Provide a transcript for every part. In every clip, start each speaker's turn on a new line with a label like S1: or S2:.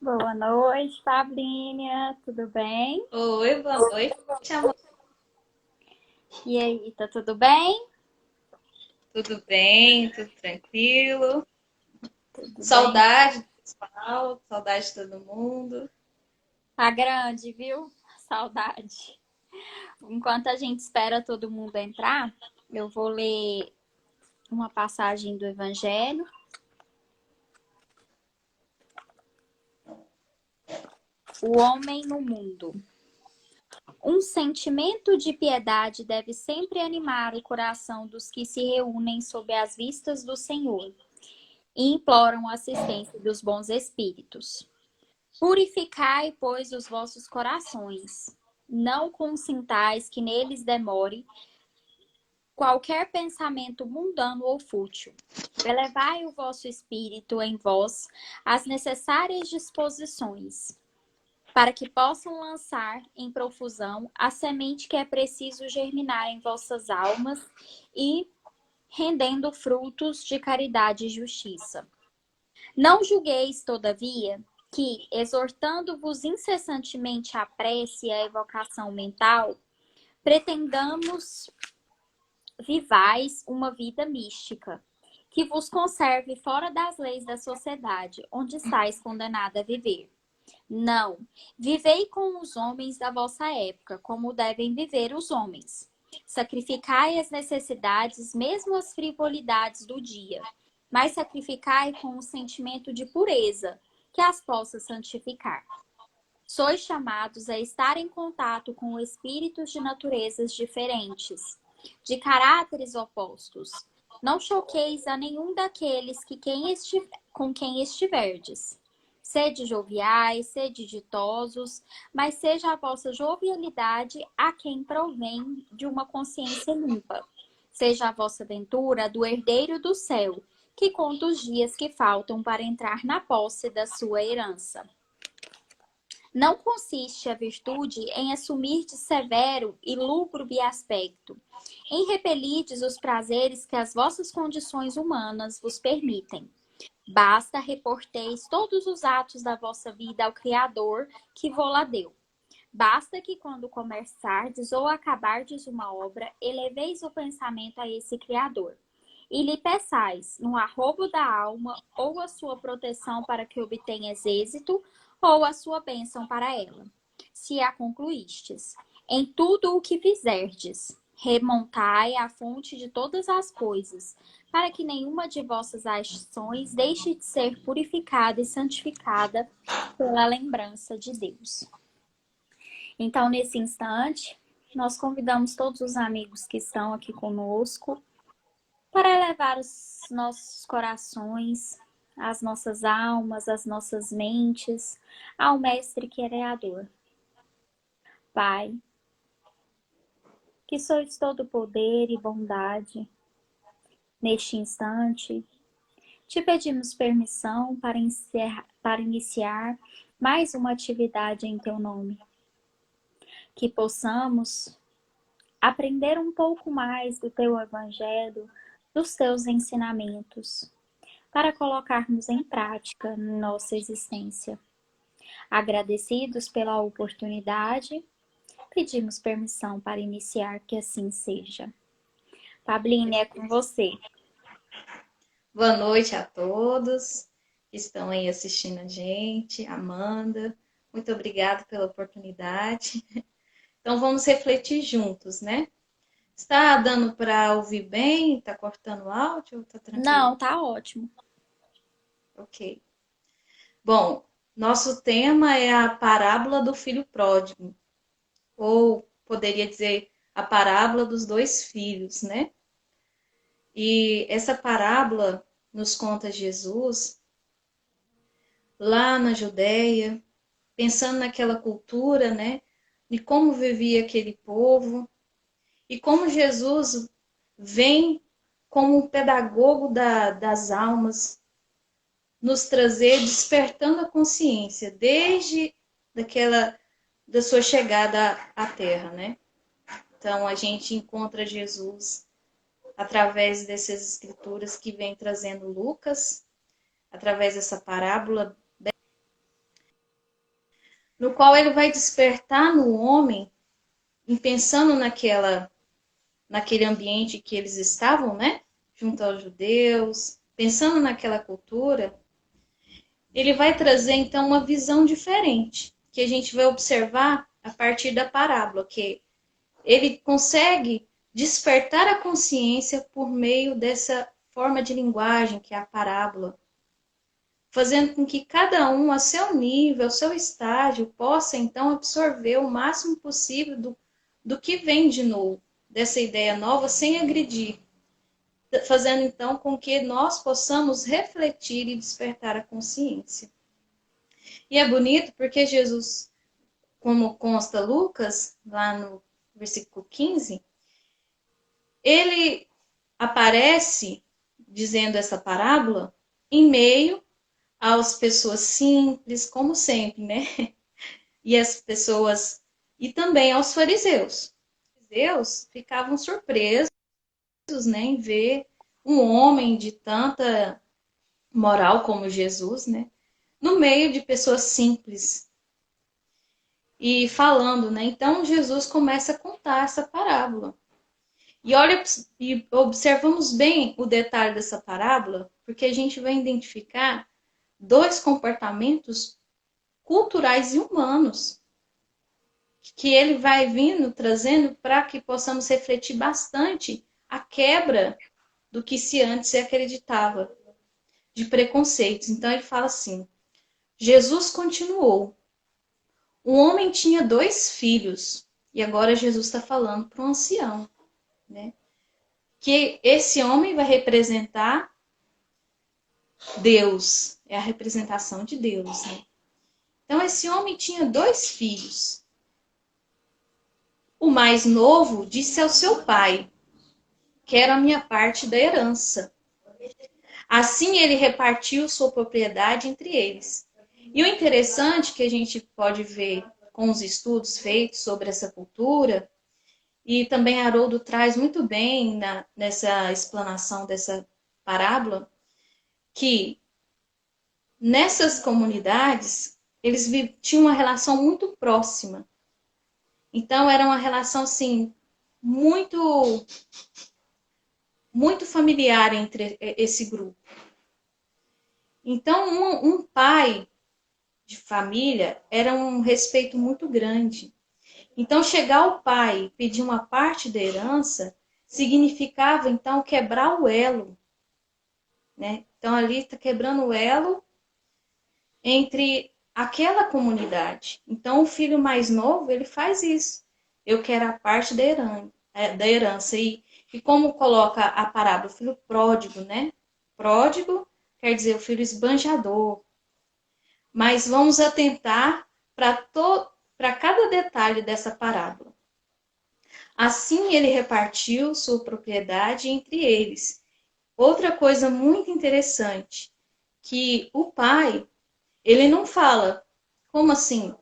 S1: Boa noite, Fabrínia. Tudo bem?
S2: Oi, boa noite, amor.
S1: E aí, tá tudo bem?
S2: Tudo bem? Tudo tranquilo?
S1: Tudo bem.
S2: Saudade do pessoal, saudade de todo mundo.
S1: Tá grande, viu? Saudade. Enquanto a gente espera todo mundo entrar, eu vou ler uma passagem do Evangelho. O homem no mundo. Um sentimento de piedade deve sempre animar o coração dos que se reúnem sob as vistas do Senhor e imploram a assistência dos bons espíritos. Purificai, pois, os vossos corações. Não consintais que neles demore qualquer pensamento mundano ou fútil. Elevai o vosso espírito em vós as necessárias disposições, para que possam lançar em profusão a semente que é preciso germinar em vossas almas e rendendo frutos de caridade e justiça. Não julgueis, todavia, que, exortando-vos incessantemente à prece e à evocação mental, pretendamos vivais uma vida mística, que vos conserve fora das leis da sociedade, onde estáis condenada a viver. Não, vivei com os homens da vossa época, como devem viver os homens. Sacrificai as necessidades, mesmo as frivolidades do dia, mas sacrificai com um sentimento de pureza, que as possa santificar. Sois chamados a estar em contato com espíritos de naturezas diferentes, de caráteres opostos. Não choqueis a nenhum daqueles com quem estiverdes. Sede joviais, sede ditosos, mas seja a vossa jovialidade a quem provém de uma consciência limpa. Seja a vossa ventura do herdeiro do céu, que conta os dias que faltam para entrar na posse da sua herança. Não consiste a virtude em assumir de severo e lúgubre aspecto, em repelides os prazeres que as vossas condições humanas vos permitem. Basta reporteis todos os atos da vossa vida ao Criador que vô-la deu. Basta que quando começardes ou acabardes uma obra, eleveis o pensamento a esse Criador. E lhe peçais, no arrobo da alma, ou a sua proteção para que obtenhas êxito, ou a sua bênção para ela, se a concluístes. Em tudo o que fizerdes, remontai à fonte de todas as coisas, para que nenhuma de vossas ações deixe de ser purificada e santificada pela lembrança de Deus. Então, nesse instante, nós convidamos todos os amigos que estão aqui conosco para elevar os nossos corações, as nossas almas, as nossas mentes ao Mestre Criador. Pai, que sois todo poder e bondade, neste instante, te pedimos permissão para iniciar mais uma atividade em teu nome. Que possamos aprender um pouco mais do teu evangelho, dos teus ensinamentos, para colocarmos em prática nossa existência. Agradecidos pela oportunidade, pedimos permissão para iniciar, que assim seja. Pabline, é com você.
S2: Boa noite a todos que estão aí assistindo a gente. Amanda, muito obrigada pela oportunidade. Então vamos refletir juntos, né? Está dando para ouvir bem? Está cortando o áudio ou está tranquilo?
S1: Não, tá ótimo.
S2: Ok. Bom, nosso tema é a parábola do filho pródigo, ou poderia dizer a parábola dos dois filhos, né? E essa parábola nos conta Jesus lá na Judéia, pensando naquela cultura, né? E como vivia aquele povo, e como Jesus vem como um pedagogo das almas, nos trazer, despertando a consciência, desde da sua chegada à Terra, né? Então, a gente encontra Jesus através dessas escrituras que vem trazendo Lucas, através dessa parábola. no qual ele vai despertar no homem, em pensando naquele ambiente que eles estavam, né? Junto aos judeus, pensando naquela cultura, ele vai trazer então uma visão diferente, que a gente vai observar a partir da parábola, que ele consegue despertar a consciência por meio dessa forma de linguagem que é a parábola, fazendo com que cada um, a seu nível, ao seu estágio, possa então absorver o máximo possível do que vem de novo, dessa ideia nova, sem agredir, fazendo então com que nós possamos refletir e despertar a consciência. E é bonito porque Jesus, como consta Lucas, lá no versículo 15, ele aparece dizendo essa parábola em meio às pessoas simples, como sempre, né? E as pessoas, e também aos fariseus. Os fariseus ficavam surpresos, né, em ver um homem de tanta moral como Jesus, né, no meio de pessoas simples e falando, né? Então Jesus começa a contar essa parábola. E olha, e observamos bem o detalhe dessa parábola, porque a gente vai identificar dois comportamentos culturais e humanos que ele vai vindo trazendo para que possamos refletir bastante a quebra do que se antes acreditava, de preconceitos. Então ele fala assim: Jesus continuou. Um homem tinha 2 filhos, e agora Jesus está falando para um ancião, né? Que esse homem vai representar Deus, é a representação de Deus, né? Então esse homem tinha 2 filhos. O mais novo disse ao seu pai: quero a minha parte da herança. Assim ele repartiu sua propriedade entre eles. E o interessante que a gente pode ver com os estudos feitos sobre essa cultura, e também Haroldo traz muito bem nessa explanação dessa parábola, que nessas comunidades eles tinham uma relação muito próxima. Então era uma relação assim muito muito familiar entre esse grupo. Então um pai de família era um respeito muito grande. Então chegar o pai e pedir uma parte da herança significava então quebrar o elo, né? Então ali está quebrando o elo entre aquela comunidade. Então o filho mais novo ele faz isso. Eu quero a parte da herança. E como coloca a parábola, o filho pródigo, né? Pródigo quer dizer o filho esbanjador. Mas vamos atentar para cada detalhe dessa parábola. Assim ele repartiu sua propriedade entre eles. Outra coisa muito interessante, que o pai, ele não fala, como assim?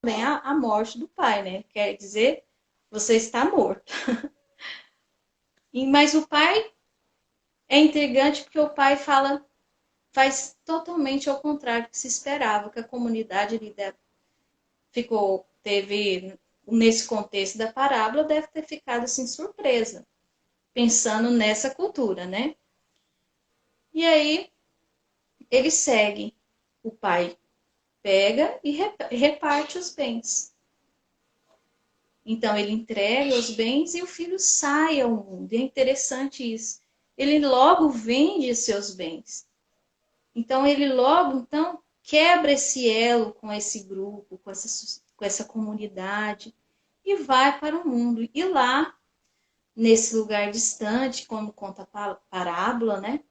S2: Bem, a morte do pai, né? Quer dizer, você está morto. Mas o pai é intrigante porque o pai faz totalmente ao contrário do que se esperava, que a comunidade ali teve, nesse contexto da parábola, deve ter ficado assim surpresa, pensando nessa cultura, né? E aí ele segue. O pai pega e reparte os bens. Então ele entrega os bens e o filho sai ao mundo. E é interessante isso. Ele logo vende seus bens. Então ele logo então quebra esse elo com esse grupo, com essa comunidade e vai para o mundo. E lá, nesse lugar distante, como conta a parábola, né?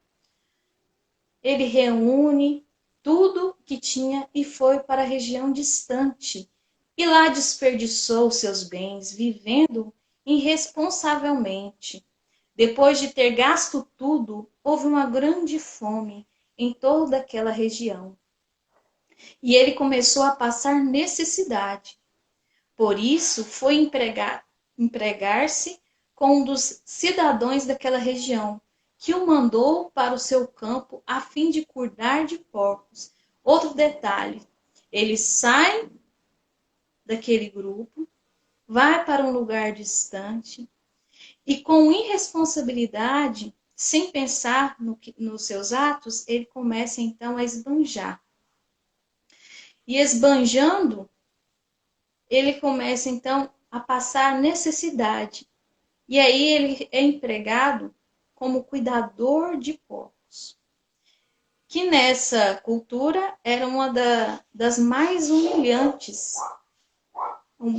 S2: Ele reúne tudo que tinha e foi para a região distante. E lá desperdiçou seus bens, vivendo irresponsavelmente. Depois de ter gasto tudo, houve uma grande fome em toda aquela região. E ele começou a passar necessidade. Por isso, foi empregar-se com um dos cidadãos daquela região, que o mandou para o seu campo a fim de cuidar de porcos. Outro detalhe, ele sai daquele grupo, vai para um lugar distante e com irresponsabilidade, sem pensar nos seus atos, ele começa então a esbanjar. E esbanjando, ele começa então a passar necessidade. E aí ele é empregado como cuidador de porcos, que nessa cultura era uma das mais humilhantes,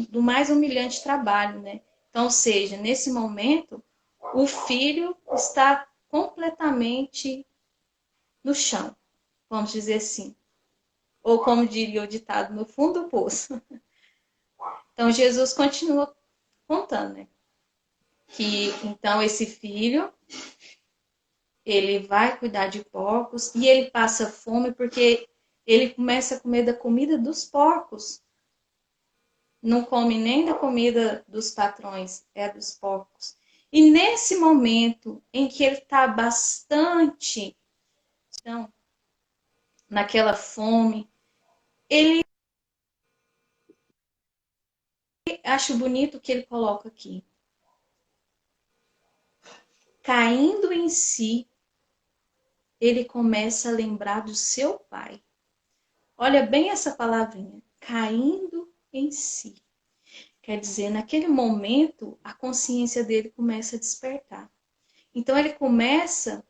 S2: do mais humilhante trabalho, né? Então, ou seja, nesse momento, o filho está completamente no chão, vamos dizer assim. Ou como diria o ditado, no fundo do poço. Então, Jesus continua contando, né? Que então esse filho, ele vai cuidar de porcos e ele passa fome porque ele começa a comer da comida dos porcos. Não come nem da comida dos patrões, é dos porcos. E nesse momento em que ele está bastante, então, naquela fome, ele acho bonito o que ele coloca aqui. Caindo em si, ele começa a lembrar do seu pai. Olha bem essa palavrinha, caindo em si. Quer dizer, naquele momento, a consciência dele começa a despertar. Então, ele começa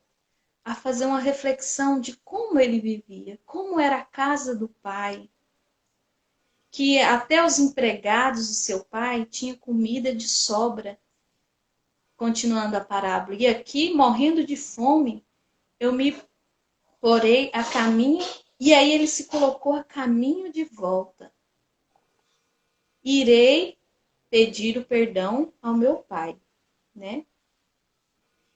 S2: a fazer uma reflexão de como ele vivia, como era a casa do pai, que até os empregados de seu pai tinham comida de sobra. Continuando a parábola. E aqui, morrendo de fome, eu me porei a caminho, e aí ele se colocou a caminho de volta. Irei pedir o perdão ao meu pai, né?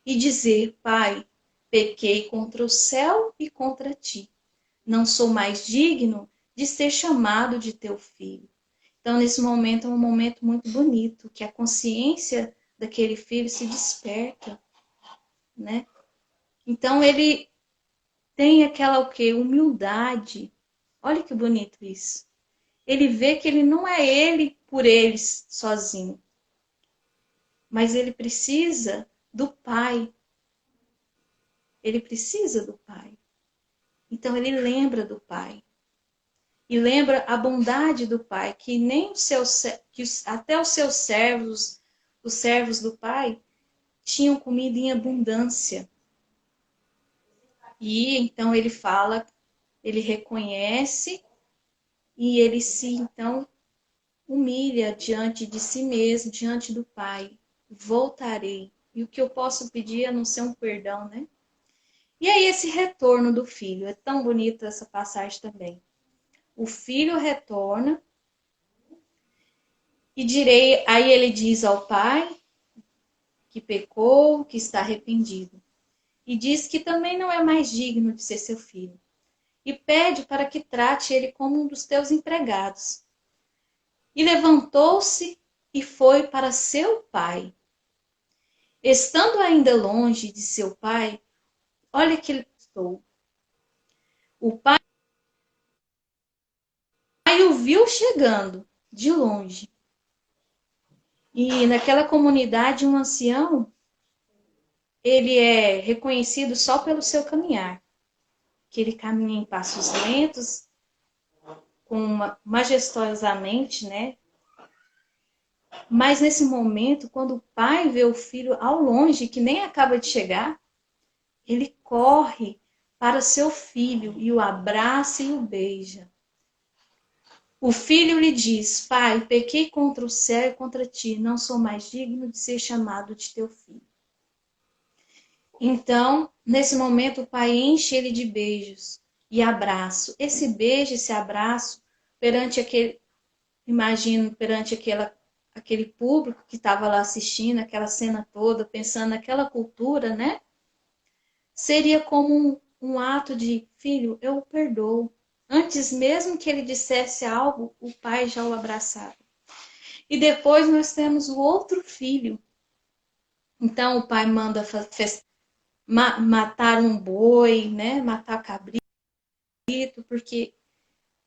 S2: E dizer, pai, pequei contra o céu e contra ti. Não sou mais digno de ser chamado de teu filho. Então, nesse momento, é um momento muito bonito, que a consciência daquele filho se desperta, né? Então, ele tem aquela o quê? Humildade. Olha que bonito isso. Ele vê que ele não é ele por eles sozinho, mas ele precisa do pai. Ele precisa do pai. Então ele lembra do pai. E lembra a bondade do pai, que nem até os seus servos, os servos do pai, tinham comida em abundância. E então ele fala, ele reconhece e ele se então humilha diante de si mesmo, diante do Pai. Voltarei. E o que eu posso pedir é não ser um perdão, né? E aí esse retorno do filho, é tão bonita essa passagem também. O filho retorna e direi, aí ele diz ao pai que pecou, que está arrependido. E diz que também não é mais digno de ser seu filho. E pede para que trate ele como um dos teus empregados. E levantou-se e foi para seu pai. Estando ainda longe de seu pai, olha que ele estou. O pai o viu chegando de longe. E naquela comunidade, um ancião, ele é reconhecido só pelo seu caminhar. Que ele caminha em passos lentos, majestosamente, né? Mas nesse momento, quando o pai vê o filho ao longe, que nem acaba de chegar, ele corre para seu filho e o abraça e o beija. O filho lhe diz, pai, pequei contra o céu e contra ti, não sou mais digno de ser chamado de teu filho. Então, nesse momento, o pai enche ele de beijos e abraço. Esse beijo, esse abraço, perante aquele público que estava lá assistindo, aquela cena toda, pensando naquela cultura, né? Seria como um ato de, filho, eu o perdoo. Antes mesmo que ele dissesse algo, o pai já o abraçava. E depois nós temos o outro filho. Então o pai matar um boi, né? Matar cabrito, porque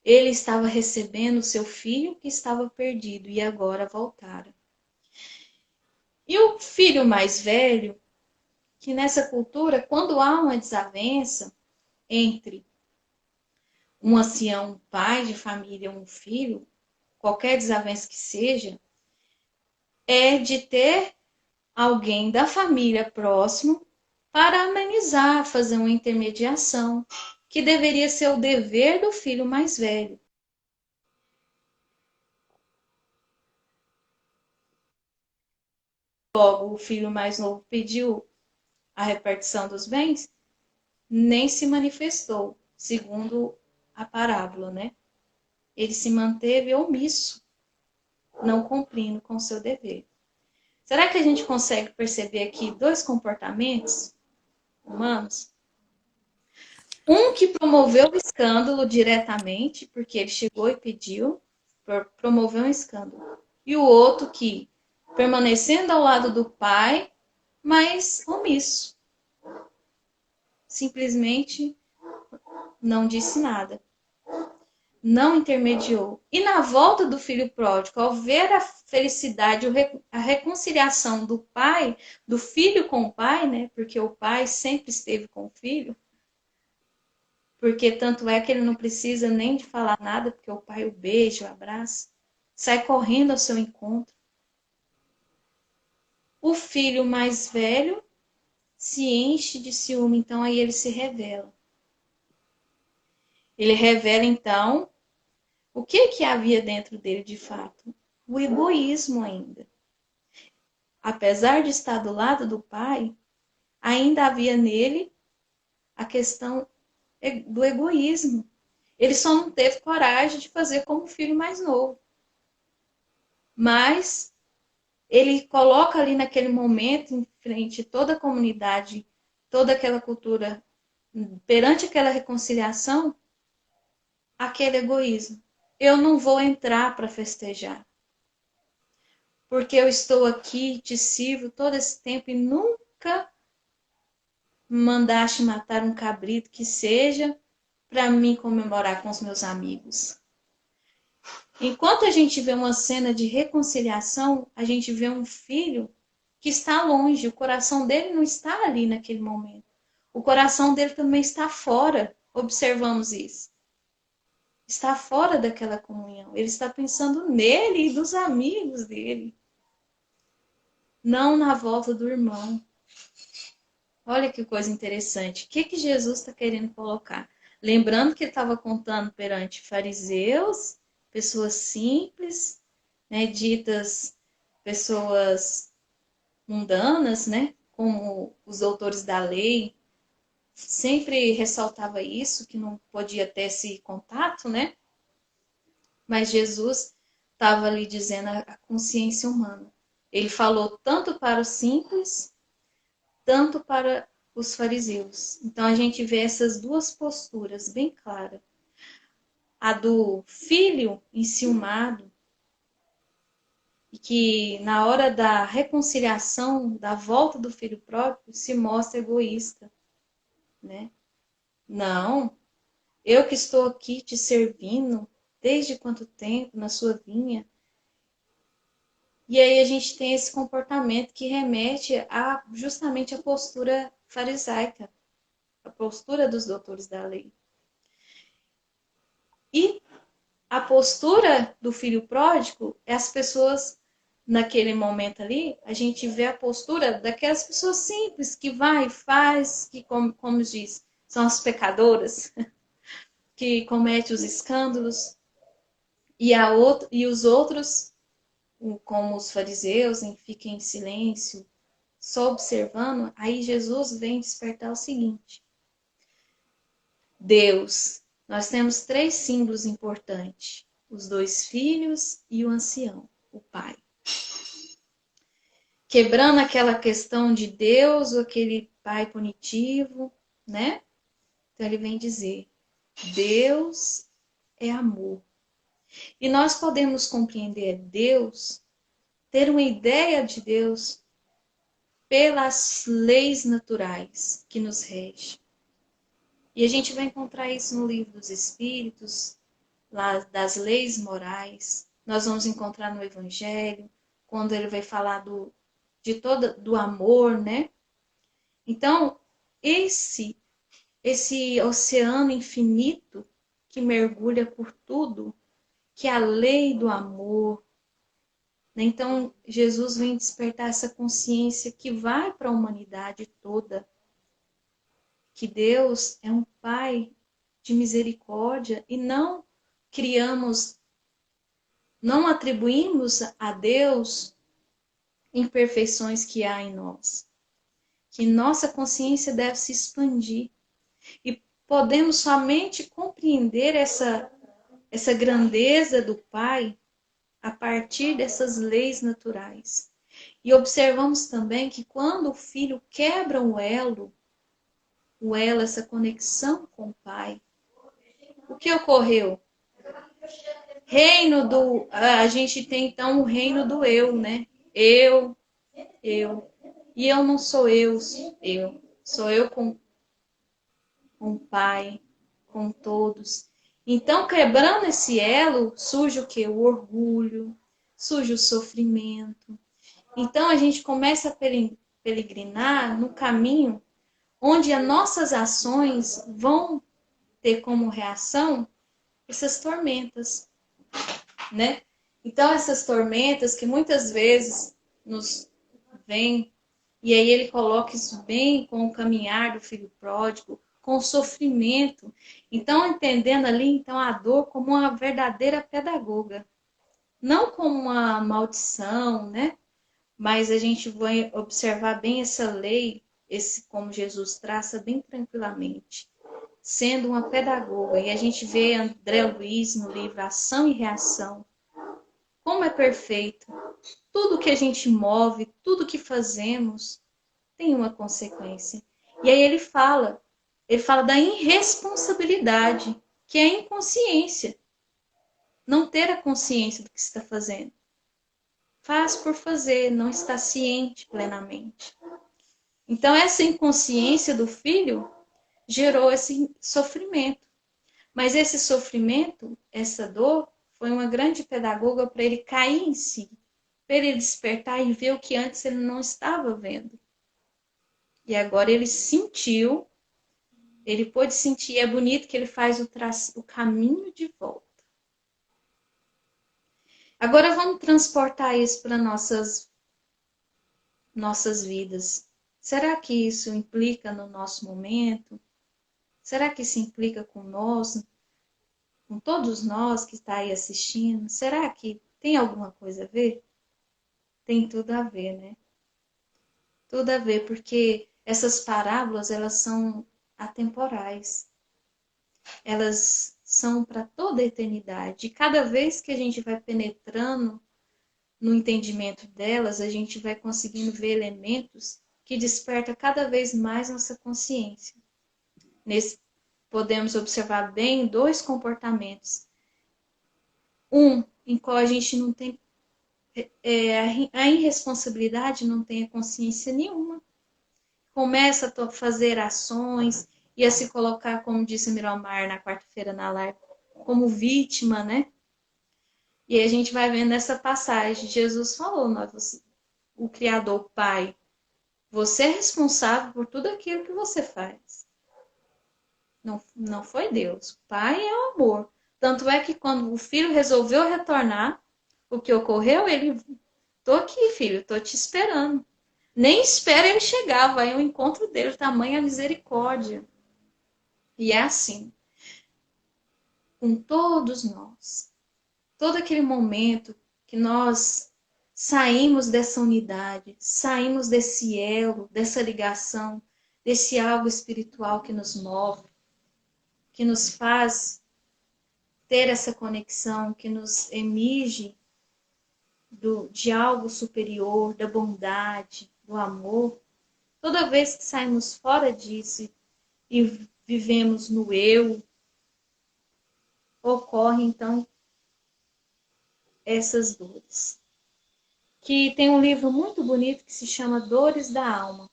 S2: ele estava recebendo seu filho que estava perdido e agora voltara. E o filho mais velho, que nessa cultura, quando há uma desavença entre um ancião, um pai de família, um filho, qualquer desavença que seja, é de ter alguém da família próximo para amenizar, fazer uma intermediação, que deveria ser o dever do filho mais velho. Logo, o filho mais novo pediu a repartição dos bens, nem se manifestou, segundo a parábola, né? Ele se manteve omisso, não cumprindo com seu dever. Será que a gente consegue perceber aqui dois comportamentos humanos? Um que promoveu o escândalo diretamente, porque ele chegou e pediu, promoveu um escândalo. E o outro que, permanecendo ao lado do pai, mas omisso. Simplesmente não disse nada. Não intermediou. E na volta do filho pródigo, ao ver a felicidade, a reconciliação do pai, do filho com o pai, né? Porque o pai sempre esteve com o filho, porque tanto é que ele não precisa nem de falar nada, porque o pai o beija, o abraça, sai correndo ao seu encontro. O filho mais velho se enche de ciúme, então aí ele se revela. Ele revela, então, o que havia dentro dele de fato? O egoísmo ainda. Apesar de estar do lado do pai, ainda havia nele a questão do egoísmo. Ele só não teve coragem de fazer como o filho mais novo. Mas ele coloca ali naquele momento, em frente a toda a comunidade, toda aquela cultura, perante aquela reconciliação, aquele egoísmo. Eu não vou entrar para festejar, porque eu estou aqui, te sirvo todo esse tempo e nunca mandaste matar um cabrito que seja para mim comemorar com os meus amigos. Enquanto a gente vê uma cena de reconciliação, a gente vê um filho que está longe, o coração dele não está ali naquele momento. O coração dele também está fora, observamos isso. Está fora daquela comunhão. Ele está pensando nele e dos amigos dele, não na volta do irmão. Olha que coisa interessante. O que Jesus está querendo colocar? Lembrando que ele estava contando perante fariseus, pessoas simples, né, ditas pessoas mundanas, né, como os doutores da lei, sempre ressaltava isso, que não podia ter esse contato, né? Mas Jesus estava ali dizendo a consciência humana. Ele falou tanto para os simples, tanto para os fariseus. Então a gente vê essas duas posturas bem claras. A do filho enciumado, e que na hora da reconciliação, da volta do filho próprio, se mostra egoísta, né? Não, eu que estou aqui te servindo desde quanto tempo na sua vinha. E aí a gente tem esse comportamento que remete a justamente a postura farisaica, a postura dos doutores da lei. E a postura do filho pródigo é as pessoas, naquele momento ali, a gente vê a postura daquelas pessoas simples, que vai, faz, que, como diz, são as pecadoras, que cometem os escândalos, e os outros, como os fariseus, fiquem em silêncio, só observando. Aí Jesus vem despertar o seguinte: Deus, nós temos três símbolos importantes: os dois filhos e o ancião, o pai. Quebrando aquela questão de Deus, ou aquele pai punitivo, né? Então ele vem dizer: Deus é amor. E nós podemos compreender Deus, ter uma ideia de Deus, pelas leis naturais que nos regem. E a gente vai encontrar isso no Livro dos Espíritos, lá das leis morais. Nós vamos encontrar no Evangelho, quando ele vai falar do amor, né? Então, esse oceano infinito que mergulha por tudo, que é a lei do amor, né? Então, Jesus vem despertar essa consciência que vai para a humanidade toda, que Deus é um Pai de misericórdia e não atribuímos a Deus imperfeições que há em nós. Que nossa consciência deve se expandir e podemos somente compreender essa grandeza do Pai a partir dessas leis naturais. E observamos também que quando o filho quebra essa conexão com o Pai, o que ocorreu? A gente tem então o reino do eu, né? Eu. E eu não sou eu. Sou eu com o Pai, com todos. Então, quebrando esse elo, surge o que? O orgulho, surge o sofrimento. Então, a gente começa a peregrinar no caminho onde as nossas ações vão ter como reação essas tormentas, né? Então, essas tormentas que muitas vezes nos vêm, e aí ele coloca isso bem com o caminhar do filho pródigo, com o sofrimento. Então, entendendo ali então a dor como uma verdadeira pedagoga, não como uma maldição, né? Mas a gente vai observar bem essa lei, esse como Jesus traça bem tranquilamente, sendo uma pedagoga. E a gente vê André Luiz no livro Ação e Reação, como é perfeito. Tudo que a gente move, tudo que fazemos tem uma consequência. E aí ele fala da irresponsabilidade, que é a inconsciência. Não ter a consciência do que está fazendo. Faz por fazer, não está ciente plenamente. Então, essa inconsciência do filho gerou esse sofrimento. Mas esse sofrimento, essa dor, foi uma grande pedagoga para ele cair em si, para ele despertar e ver o que antes ele não estava vendo. E agora ele sentiu, ele pôde sentir, é bonito que ele faz o caminho de volta. Agora vamos transportar isso para nossas vidas. Será que isso implica no nosso momento? Será que isso implica com nós, com todos nós que está aí assistindo? Será que tem alguma coisa a ver? Tem tudo a ver, né? Tudo a ver, porque essas parábolas, elas são atemporais. Elas são para toda a eternidade. E cada vez que a gente vai penetrando no entendimento delas, a gente vai conseguindo ver elementos que despertam cada vez mais nossa consciência. Nesse, podemos observar bem dois comportamentos. Um, em qual a gente não tem a irresponsabilidade, não tem a consciência nenhuma. Começa a fazer ações e a se colocar, como disse Miromar na quarta-feira na live, como vítima, né? E a gente vai vendo nessa passagem, Jesus falou, o Criador, o Pai, você é responsável por tudo aquilo que você faz. Não foi Deus. O Pai é o amor. Tanto é que quando o filho resolveu retornar, o que ocorreu, ele, tô aqui, filho, tô te esperando. Nem espera ele chegar, vai ao encontro dele, tamanha misericórdia. E é assim, com todos nós. Todo aquele momento que nós saímos dessa unidade, saímos desse elo, dessa ligação, desse algo espiritual que nos move, que nos faz ter essa conexão, que nos emige de algo superior, da bondade, do amor. Toda vez que saímos fora disso e vivemos no eu, ocorre então essas dores. que tem um livro muito bonito que se chama Dores da Alma,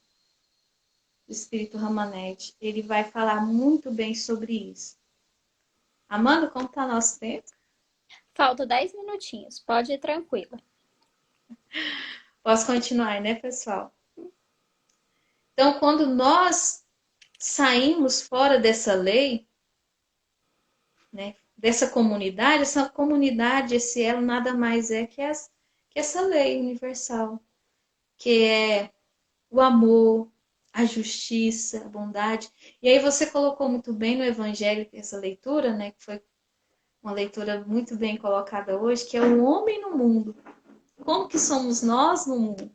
S2: do Espírito Ramanet. Ele vai falar muito bem sobre isso. Amanda, como está nosso tempo?
S1: Falta 10 minutinhos, pode ir tranquila.
S2: Posso continuar, né, pessoal? Então, quando nós saímos fora dessa lei, né, dessa comunidade, essa comunidade, esse elo, nada mais é que essa lei universal, que é o amor, a justiça, a bondade. E aí você colocou muito bem no Evangelho essa leitura, né, que foi uma leitura muito bem colocada hoje, que é o homem no mundo. Como que somos nós no mundo?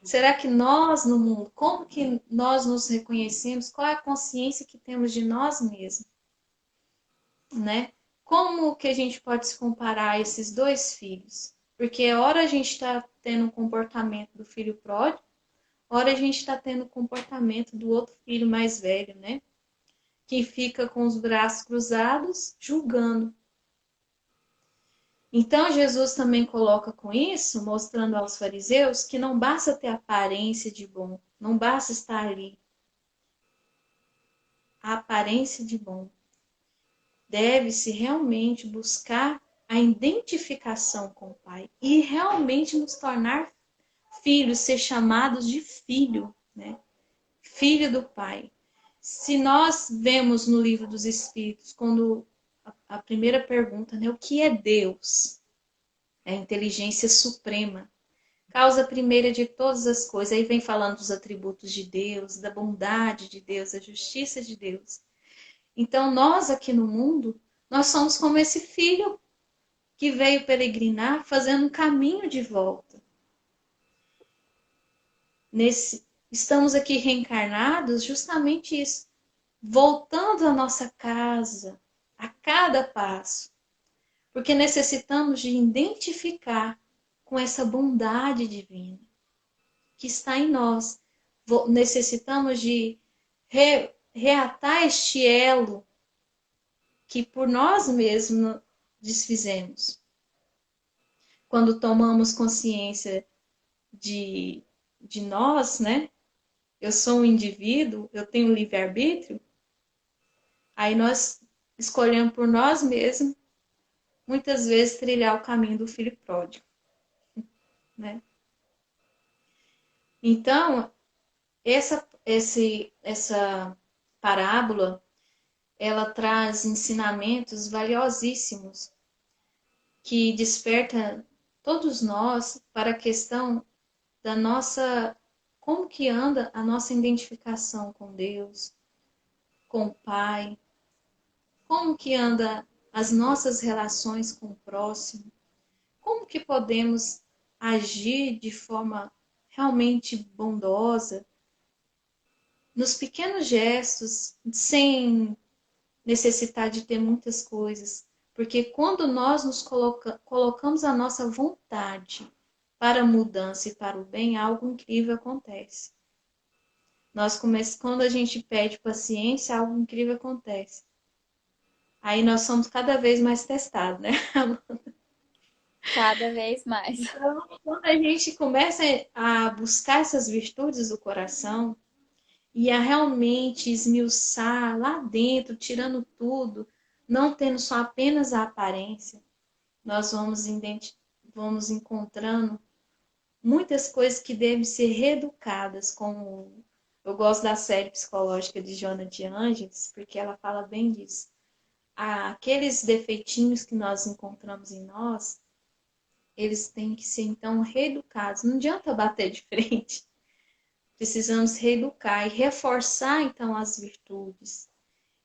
S2: Será que nós no mundo, como que nós nos reconhecemos? Qual é a consciência que temos de nós mesmos, né? Como que a gente pode se comparar a esses dois filhos? Porque a hora a gente está tendo o comportamento do filho pródigo, a hora a gente está tendo o comportamento do outro filho mais velho, né? Que fica com os braços cruzados, julgando. Então, Jesus também coloca com isso, mostrando aos fariseus que não basta ter aparência de bom, não basta estar ali. A aparência de bom. Deve-se realmente buscar a identificação com o Pai e realmente nos tornar filhos, ser chamados de filho, né? Filho do Pai. Se nós vemos no livro dos Espíritos, quando a primeira pergunta, né, o que é Deus? É a inteligência suprema, causa primeira de todas as coisas. Aí vem falando dos atributos de Deus, da bondade de Deus, da justiça de Deus. Então, nós aqui no mundo, nós somos como esse filho que veio peregrinar fazendo um caminho de volta. Estamos aqui reencarnados justamente isso, voltando à nossa casa a cada passo, porque necessitamos de identificar com essa bondade divina que está em nós. Necessitamos de reatar este elo que por nós mesmos desfizemos. Quando tomamos consciência de nós, né? Eu sou um indivíduo, eu tenho livre-arbítrio, aí nós escolhemos por nós mesmos, muitas vezes, trilhar o caminho do filho pródigo, né? Então, essa parábola, ela traz ensinamentos valiosíssimos que desperta todos nós para a questão da nossa, como que anda a nossa identificação com Deus, com o Pai, como que anda as nossas relações com o próximo, como que podemos agir de forma realmente bondosa, nos pequenos gestos, sem necessitar de ter muitas coisas. Porque quando nós nos colocamos a nossa vontade para a mudança e para o bem, algo incrível acontece. Quando a gente pede paciência, algo incrível acontece. Aí nós somos cada vez mais testados, né?
S1: Cada vez mais.
S2: Então, quando a gente começa a buscar essas virtudes do coração e a realmente esmiuçar lá dentro, tirando tudo, não tendo só apenas a aparência, nós vamos encontrando muitas coisas que devem ser reeducadas, como eu gosto da série psicológica de Joana de Ângeles, porque ela fala bem disso. Aqueles defeitinhos que nós encontramos em nós, eles têm que ser então reeducados. Não adianta bater de frente. Precisamos reeducar e reforçar então as virtudes.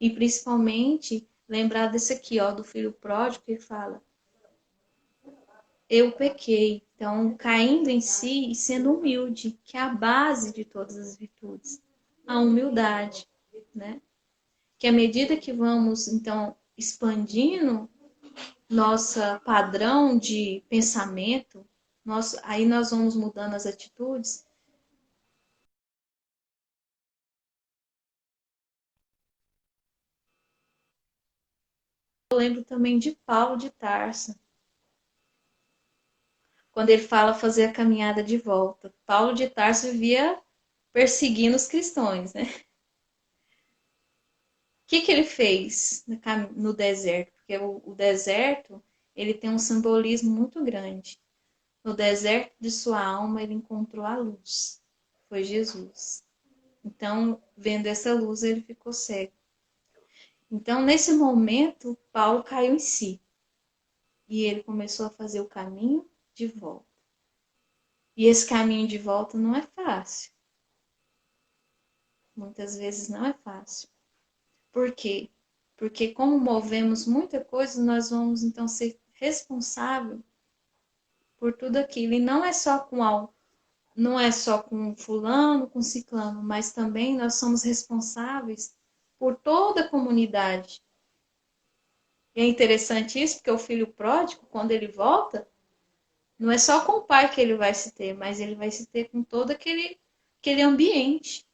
S2: E principalmente lembrar desse aqui, ó, do filho pródigo que fala: eu pequei. Então, caindo em si e sendo humilde, que é a base de todas as virtudes. A humildade, né? Que à medida que vamos, então, expandindo nosso padrão de pensamento, aí nós vamos mudando as atitudes. Eu lembro também de Paulo de Tarso, quando ele fala fazer a caminhada de volta. Paulo de Tarso vivia perseguindo os cristãos, né? O que ele fez no deserto? Porque o deserto, ele tem um simbolismo muito grande. No deserto de sua alma, ele encontrou a luz. Foi Jesus. Então, vendo essa luz, ele ficou cego. Então, nesse momento, Paulo caiu em si. E ele começou a fazer o caminho de volta. E esse caminho de volta não é fácil. Muitas vezes não é fácil. Por quê? Porque como movemos muita coisa, nós vamos então ser responsável por tudo aquilo. E não é só com algo, não é só com fulano, com ciclano, mas também nós somos responsáveis por toda a comunidade. E é interessante isso, porque o filho pródigo, quando ele volta, não é só com o pai que ele vai se ter, mas ele vai se ter com todo aquele ambiente.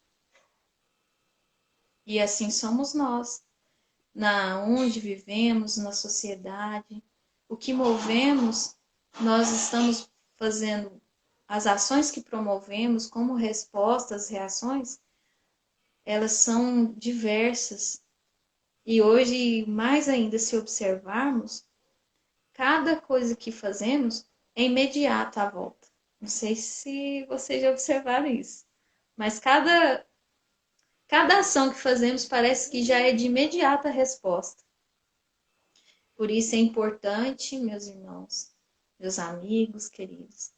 S2: E assim somos nós, na onde vivemos, na sociedade. O que movemos, nós estamos fazendo, as ações que promovemos como respostas, reações, elas são diversas. E hoje, mais ainda, se observarmos, cada coisa que fazemos é imediata à volta. Não sei se vocês já observaram isso, mas cada ação que fazemos parece que já é de imediata resposta. Por isso é importante, meus irmãos, meus amigos queridos,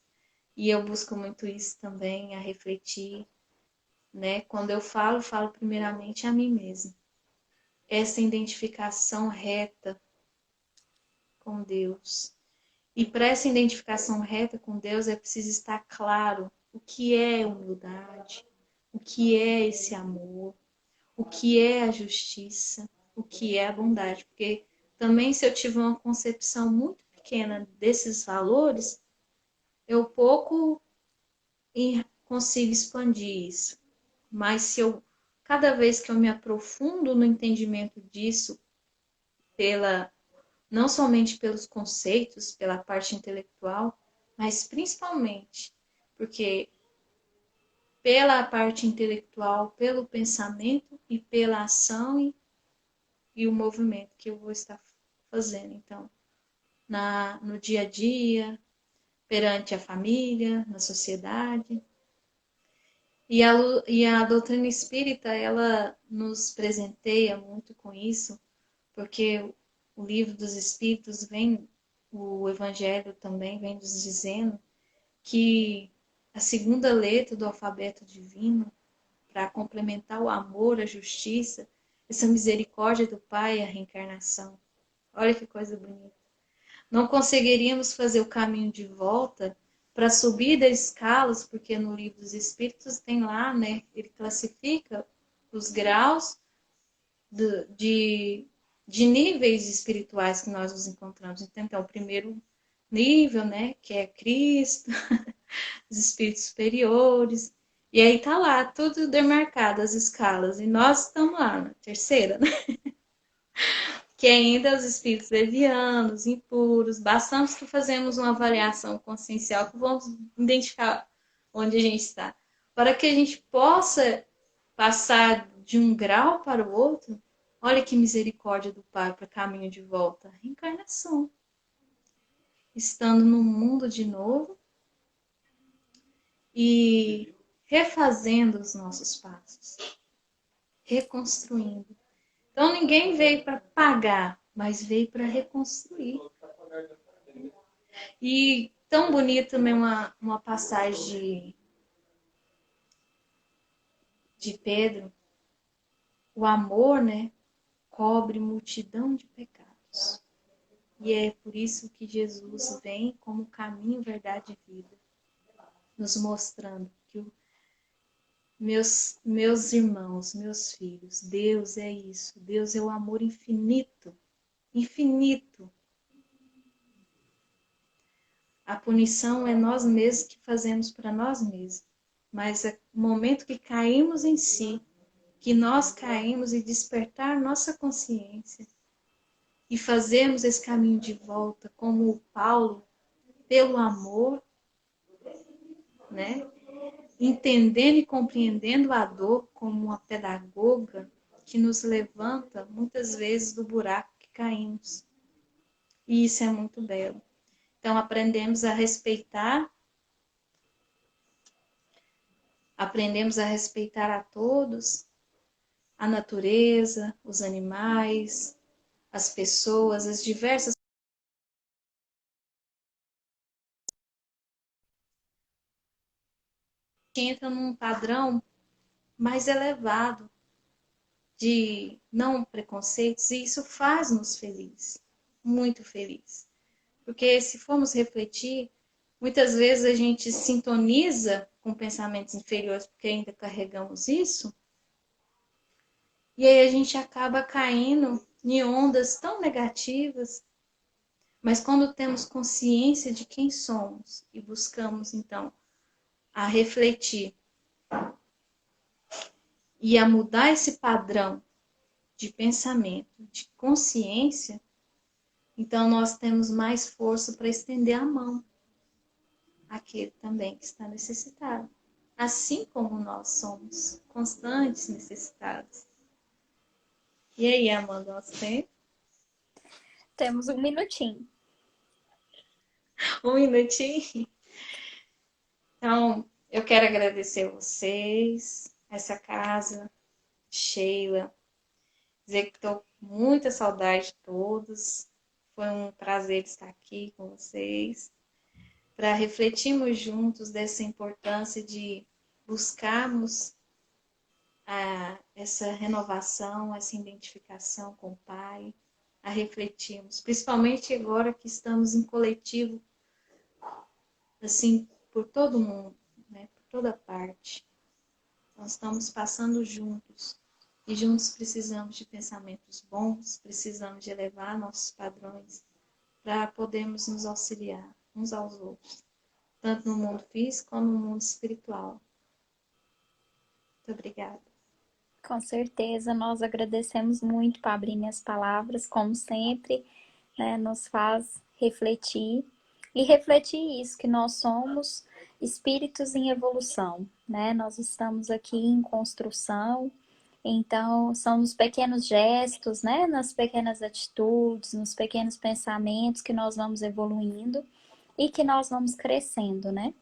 S2: e eu busco muito isso também, a refletir, né? Quando eu falo primeiramente a mim mesma. Essa identificação reta com Deus. E para essa identificação reta com Deus é preciso estar claro o que é humildade, o que é esse amor, o que é a justiça, o que é a bondade. Porque também se eu tiver uma concepção muito pequena desses valores, eu pouco consigo expandir isso. Mas se eu, cada vez que eu me aprofundo no entendimento disso, não somente pelos conceitos, pela parte intelectual, mas principalmente porque pela parte intelectual, pelo pensamento e pela ação e o movimento que eu vou estar fazendo. Então, no dia a dia, perante a família, na sociedade. E a doutrina espírita, ela nos presenteia muito com isso, porque o livro dos Espíritos o Evangelho também vem nos dizendo que a segunda letra do alfabeto divino, para complementar o amor, a justiça, essa misericórdia do Pai e a reencarnação. Olha que coisa bonita. Não conseguiríamos fazer o caminho de volta para subir das escalas, porque no livro dos Espíritos tem lá, né? Ele classifica os graus de níveis espirituais que nós nos encontramos. Então, o primeiro nível, né? Que é Cristo, os espíritos superiores. E aí tá lá, tudo demarcado, as escalas. E nós estamos lá na terceira, né? Que ainda os espíritos levianos, impuros, bastamos que fazemos uma avaliação consciencial que vamos identificar onde a gente está. Para que a gente possa passar de um grau para o outro, olha que misericórdia do Pai para caminho de volta. Reencarnação. Estando no mundo de novo e refazendo os nossos passos. Reconstruindo. Então ninguém veio para pagar, mas veio para reconstruir. E tão bonito também uma passagem de Pedro. O amor, né, cobre multidão de pecados. E é por isso que Jesus vem como caminho, verdade e vida, nos mostrando que meus irmãos, meus filhos, Deus é isso. Deus é o amor infinito, infinito. A punição é nós mesmos que fazemos para nós mesmos. Mas é o momento que caímos em si, que nós caímos e despertar nossa consciência e fazermos esse caminho de volta, como o Paulo, pelo amor, né? Entendendo e compreendendo a dor como uma pedagoga que nos levanta muitas vezes do buraco que caímos. E isso é muito belo. Então aprendemos a respeitar a todos, a natureza, os animais, as pessoas, as diversas que entram num padrão mais elevado de não preconceitos, e isso faz-nos felizes, muito felizes. Porque se formos refletir, muitas vezes a gente sintoniza com pensamentos inferiores porque ainda carregamos isso, e aí a gente acaba caindo em ondas tão negativas. Mas quando temos consciência de quem somos e buscamos então a refletir e a mudar esse padrão de pensamento, de consciência, então nós temos mais força para estender a mão àquele também que está necessitado. Assim como nós somos constantes necessitados. E aí, Amanda, nós temos
S1: Temos um minutinho.
S2: um minutinho? Então, eu quero agradecer a vocês, essa casa, Sheila, dizer que estou com muita saudade de todos. Foi um prazer estar aqui com vocês, para refletirmos juntos dessa importância de buscarmos essa renovação, essa identificação com o Pai, a refletirmos, principalmente agora que estamos em coletivo, assim, por todo mundo, né, por toda parte. Nós estamos passando juntos. E juntos precisamos de pensamentos bons, precisamos de elevar nossos padrões para podermos nos auxiliar uns aos outros, tanto no mundo físico como no mundo espiritual. Muito obrigada.
S1: Com certeza, nós agradecemos muito, Pablinha, as palavras, como sempre, né, nos faz refletir. E refletir isso, que nós somos espíritos em evolução, né? Nós estamos aqui em construção, então são nos pequenos gestos, né? Nas pequenas atitudes, nos pequenos pensamentos que nós vamos evoluindo e que nós vamos crescendo, né?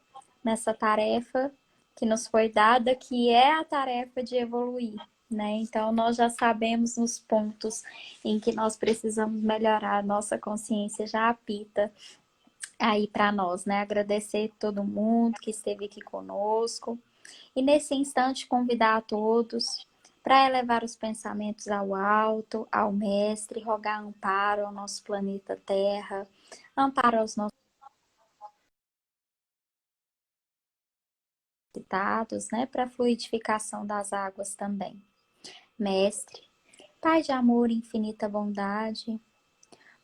S1: Nessa tarefa que nos foi dada, que é a tarefa de evoluir, né? Então, nós já sabemos os pontos em que nós precisamos melhorar, nossa consciência já apita aí para nós, né? Agradecer todo mundo que esteve aqui conosco e nesse instante convidar a todos para elevar os pensamentos ao alto, ao Mestre, rogar amparo ao nosso planeta Terra, amparo aos nossos citados, né? Para a fluidificação das águas também. Mestre, Pai de amor e infinita bondade,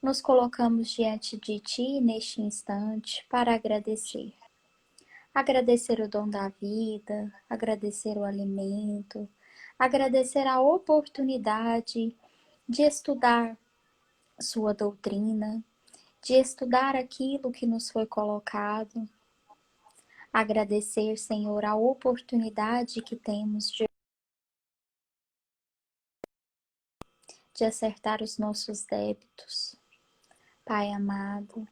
S1: nos colocamos diante de Ti neste instante para agradecer. Agradecer o dom da vida, agradecer o alimento, agradecer a oportunidade de estudar Sua doutrina, de estudar aquilo que nos foi colocado. Agradecer, Senhor, a oportunidade que temos de acertar os nossos débitos. Pai amado,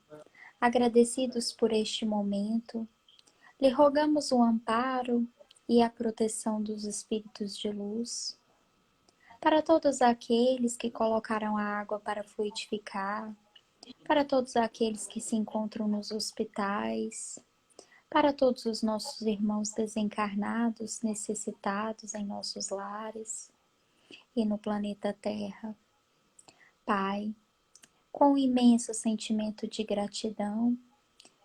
S1: agradecidos por este momento, lhe rogamos o amparo e a proteção dos espíritos de luz, para todos aqueles que colocaram a água para fluidificar, para todos aqueles que se encontram nos hospitais, para todos os nossos irmãos desencarnados, necessitados em nossos lares e no planeta Terra. Pai, com um imenso sentimento de gratidão,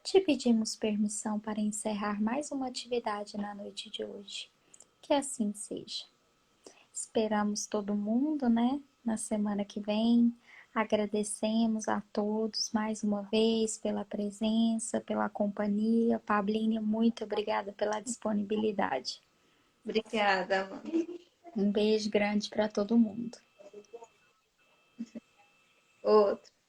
S1: te pedimos permissão para encerrar mais uma atividade na noite de hoje. Que assim seja. Esperamos todo mundo, né? Na semana que vem. Agradecemos a todos mais uma vez pela presença, pela companhia. Pablinha, muito obrigada pela disponibilidade.
S2: Obrigada, Amanda.
S1: Um beijo grande para todo mundo.
S2: Outro.